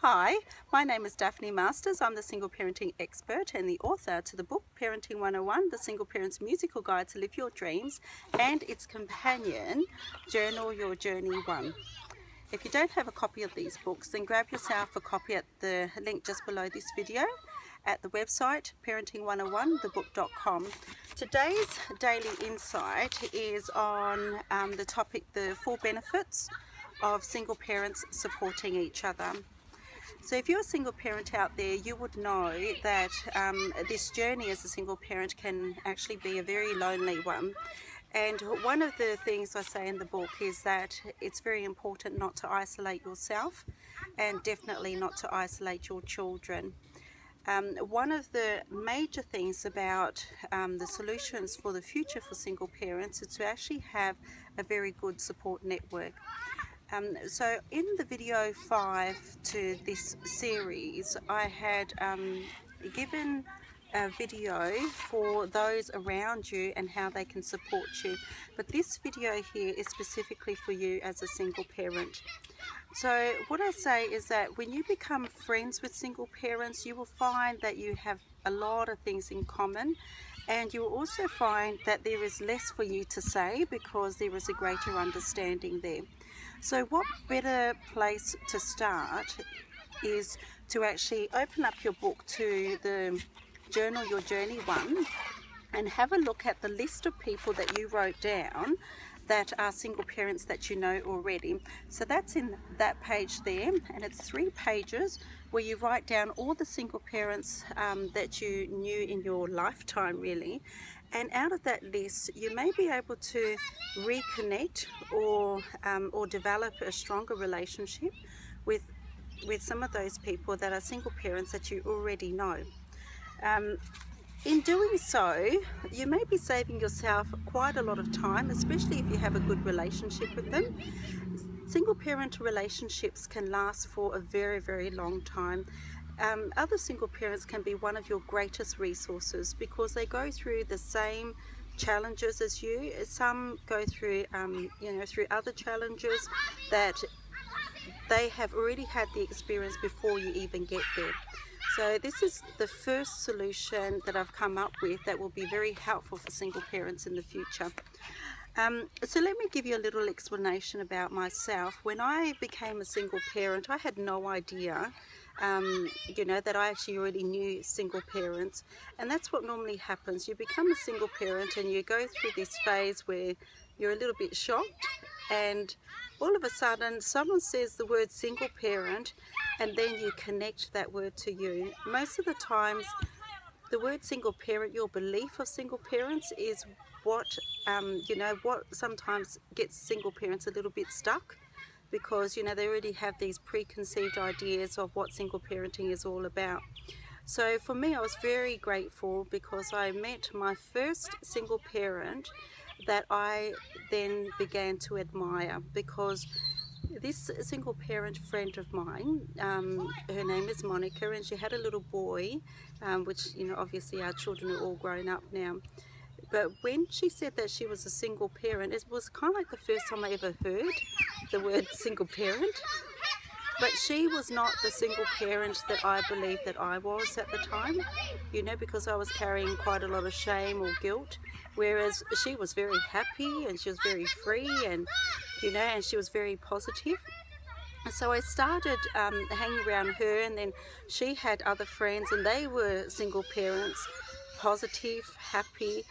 Hi, my name is Daphne Marsters. I'm the single parenting expert and the author to the book Parenting 101, The Single Parent's Musical Guide to Live Your Dreams, and its companion, Journal Your Journey 1. If you don't have a copy of these books, then grab yourself a copy at the link just below this video at the website parenting101thebook.com. Today's daily insight is on the topic, the 4 benefits of single parents supporting each other. So if you're a single parent out there, you would know that this journey as a single parent can actually be a very lonely one. And one of the things I say in the book is that it's very important not to isolate yourself and definitely not to isolate your children. One of the major things about the solutions for the future for single parents is to actually have a very good support network. So in the video 5 to this series, I had given a video for those around you and how they can support you. But this video here is specifically for you as a single parent. So what I say is that when you become friends with single parents, you will find that you have a lot of things in common, and you will also find that there is less for you to say because there is a greater understanding there. So what better place to start is to actually open up your book to the Journal Your Journey 1 and have a look at the list of people that you wrote down that are single parents that you know already. So that's in that page there, and it's 3 pages where you write down all the single parents that you knew in your lifetime really. And out of that list, you may be able to reconnect or develop a stronger relationship with some of those people that are single parents that you already know. In doing so, you may be saving yourself quite a lot of time, especially if you have a good relationship with them. Single parent relationships can last for a very, very long time. Other single parents can be one of your greatest resources because they go through the same challenges as you. Some go through, through other challenges that they have already had the experience before you even get there. So this is the first solution that I've come up with that will be very helpful for single parents in the future. So let me give you a little explanation about myself. When I became a single parent, I had no idea, that I actually already knew single parents. And that's what normally happens. You become a single parent and you go through this phase where you're a little bit shocked, and all of a sudden someone says the word single parent, and then you connect that word to you. Most of the times the word single parent, your belief of single parents, is what what sometimes gets single parents a little bit stuck, because they already have these preconceived ideas of what single parenting is all about. So for me, I was very grateful because I met my first single parent that I then began to admire, because this single parent friend of mine, her name is Monica, and she had a little boy, which obviously our children are all grown up now. But when she said that she was a single parent, it was kind of like the first time I ever heard the word single parent. But she was not the single parent that I believed that I was at the time, because I was carrying quite a lot of shame or guilt, whereas she was very happy and she was very free, and and she was very positive. So I started hanging around her, and then she had other friends and they were single parents, positive, happy,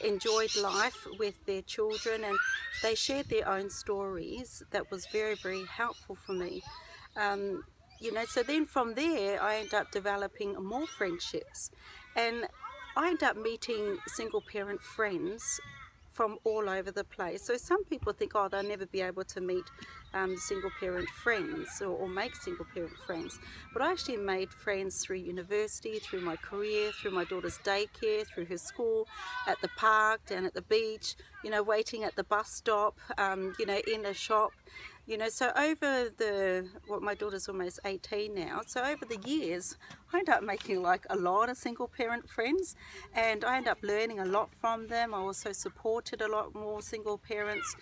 enjoyed life with their children, and they shared their own stories. That was very, very helpful for me. So then from there I ended up developing more friendships, and I ended up meeting single parent friends from all over the place. So some people think, oh, they'll never be able to meet single parent friends or make single parent friends. But I actually made friends through university, through my career, through my daughter's daycare, through her school, at the park, down at the beach, waiting at the bus stop, in a shop. You know, so over my daughter's almost 18 now, so over the years, I end up making like a lot of single parent friends, and I end up learning a lot from them. I also supported a lot more single parents,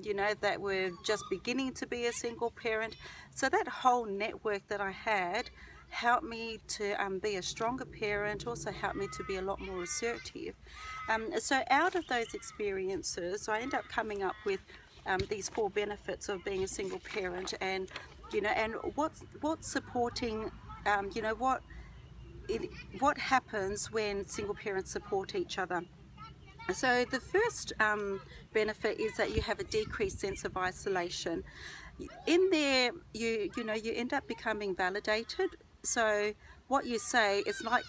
you know, that were just beginning to be a single parent. So that whole network that I had helped me to be a stronger parent, also helped me to be a lot more assertive. So out of those experiences, I end up coming up with these 4 benefits of being a single parent, and you know, and what's supporting, you know, what happens when single parents support each other. So the first benefit is that you have a decreased sense of isolation. In there, you know, you end up becoming validated. So what you say is like,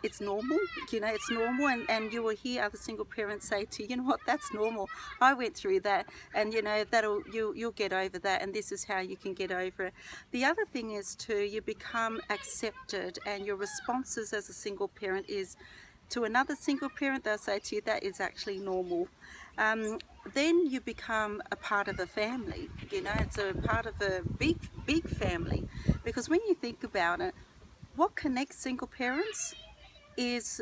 it's normal, you know, it's normal, and you will hear other single parents say to you, you know what, that's normal, I went through that, and you know, you'll get over that, and this is how you can get over it. The other thing is too, you become accepted, and your responses as a single parent is to another single parent, they'll say to you, that is actually normal. Then you become a part of a family. You know, it's a part of a big family, because when you think about it, what connects single parents is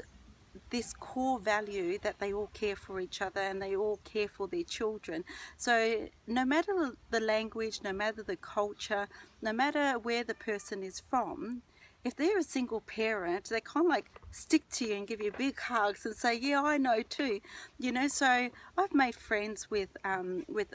this core value that they all care for each other and they all care for their children. So no matter the language, no matter the culture, no matter where the person is from, if they're a single parent, they kind of like stick to you and give you big hugs and say, yeah, I know too. You know, so I've made friends with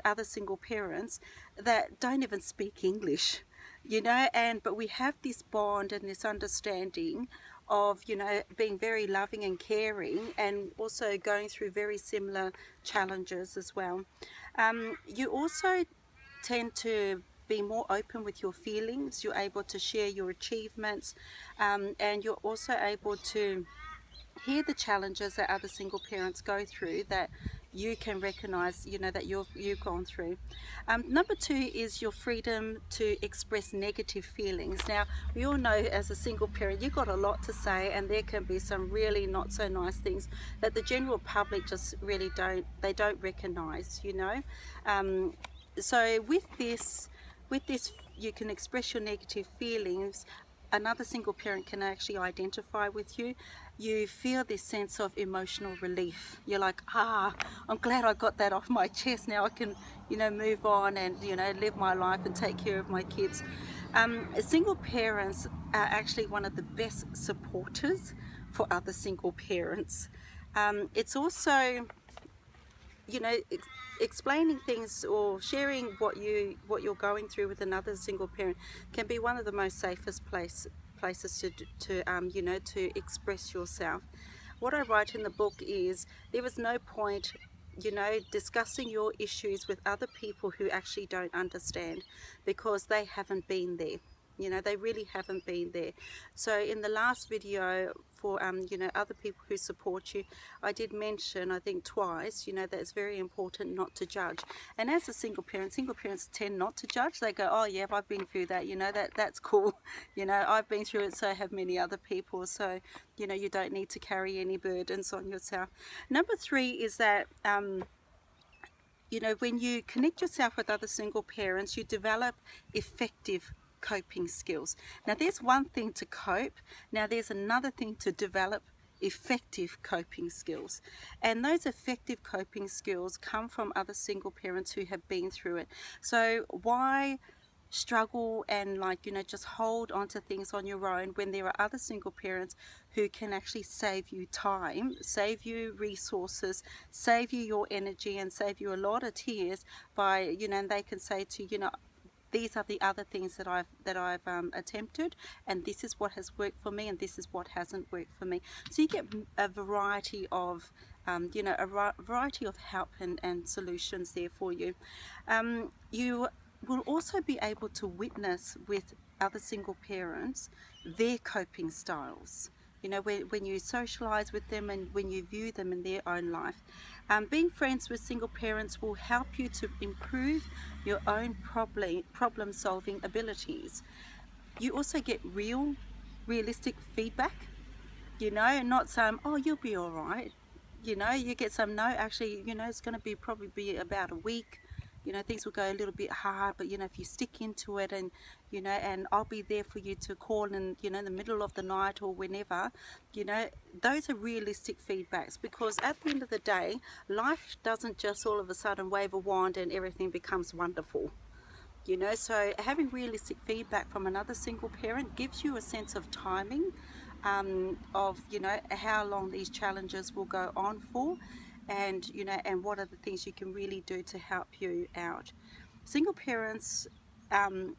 other single parents that don't even speak English, you know, but we have this bond and this understanding of, you know, being very loving and caring, and also going through very similar challenges as well. You also tend to be more open with your feelings. You're able to share your achievements, and you're also able to hear the challenges that other single parents go through, that you can recognize, you know, that you've gone through. Number 2 is your freedom to express negative feelings. Now, we all know as a single parent, you've got a lot to say, and there can be some really not so nice things that the general public just really don't recognize, you know. So with this, you can express your negative feelings. Another single parent can actually identify with you. You feel this sense of emotional relief. You're like, I'm glad I got that off my chest. Now I can, you know, move on and, you know, live my life and take care of my kids. Single parents are actually one of the best supporters for other single parents. It's also, you know, explaining things or sharing what you're going through with another single parent can be one of the most safest places to you know, to express yourself. What I write in the book is, there is no point, you know, discussing your issues with other people who actually don't understand, because they haven't been there. You know, they really haven't been there. So in the last video for you know, other people who support you, I did mention, I think twice, you know, that it's very important not to judge. And as a single parent, single parents tend not to judge. They go, oh yeah, I've been through that, you know, that's cool. You know, I've been through it, so have many other people. So, you know, you don't need to carry any burdens on yourself. Number 3 is that you know, when you connect yourself with other single parents, you develop effective coping skills. Now, there's one thing to cope. Now, there's another thing to develop effective coping skills. And those effective coping skills come from other single parents who have been through it. So why struggle and, like, you know, just hold on to things on your own when there are other single parents who can actually save you time, save you resources, save you your energy, and save you a lot of tears by, you know, and they can say to you, you know, these are the other things that I've attempted, and this is what has worked for me, and this is what hasn't worked for me. So you get a variety of you know, a variety of help and solutions there for you. You will also be able to witness with other single parents their coping styles. You know, when you socialize with them and when you view them in their own life. Being friends with single parents will help you to improve your own problem solving abilities. You also get realistic feedback, you know, not some, oh, you'll be all right. You know, you get some, no, actually, you know, it's going to be probably be about a week. you know, things will go a little bit hard, but you know, if you stick into it, and you know, and I'll be there for you to call in, you know, in the middle of the night or whenever, you know, those are realistic feedbacks, because at the end of the day, life doesn't just all of a sudden wave a wand and everything becomes wonderful. You know, so having realistic feedback from another single parent gives you a sense of timing, of, you know, how long these challenges will go on for, and you know, and what are the things you can really do to help you out. Single parents, um,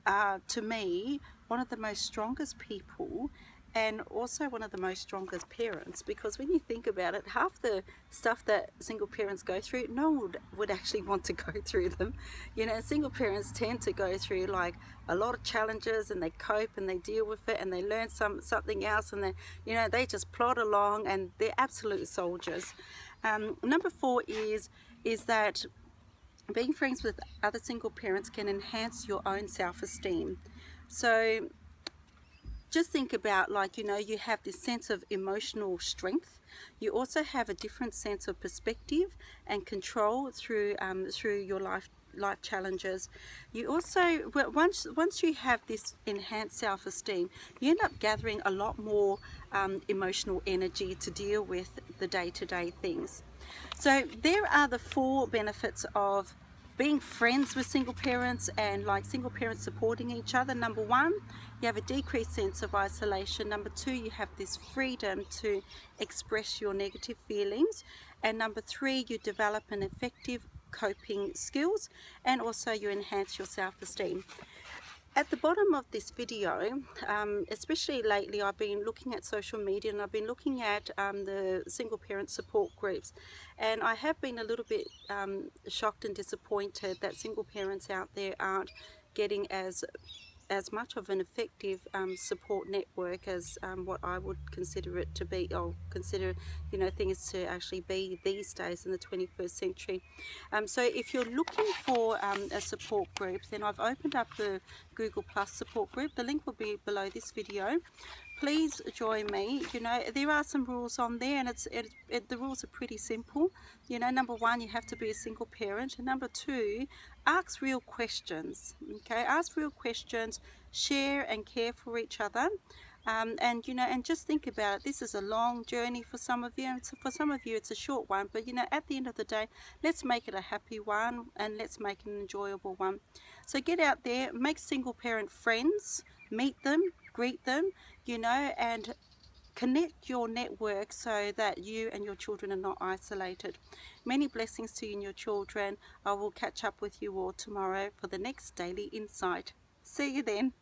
are, to me, one of the most strongest people, and also one of the most strongest parents, because when you think about it, half the stuff that single parents go through, no one would actually want to go through them. You know, single parents tend to go through like a lot of challenges, and they cope and they deal with it, and they learn something else, and then, you know, they just plod along, and they're absolute soldiers. Number four is that being friends with other single parents can enhance your own self-esteem. So just think about, like, you know, you have this sense of emotional strength. You also have a different sense of perspective and control through your life challenges. You also, once you have this enhanced self-esteem, you end up gathering a lot more emotional energy to deal with the day-to-day things. So there are the four benefits of being friends with single parents, and like single parents supporting each other. Number one, you have a decreased sense of isolation. Number two, you have this freedom to express your negative feelings. And number three, you develop an effective coping skills, and also you enhance your self-esteem. At the bottom of this video, especially lately, I've been looking at social media, and I've been looking at the single parent support groups, and I have been a little bit shocked and disappointed that single parents out there aren't getting as much of an effective support network as what I would consider it to be, or consider, you know, things to actually be these days in the 21st century. So if you're looking for a support group, then I've opened up the Google Plus support group. The link will be below this video. Please join me. You know, there are some rules on there, and the rules are pretty simple. You know, number one, you have to be a single parent, and number two, ask real questions. Okay, ask real questions, share and care for each other. And you know, and just think about it, this is a long journey for some of you, and for some of you it's a short one, but you know, at the end of the day, let's make it a happy one, and let's make it an enjoyable one. So get out there, make single parent friends, meet them, greet them, you know, and connect your network so that you and your children are not isolated. Many blessings to you and your children. I will catch up with you all tomorrow for the next Daily Insight. See you then.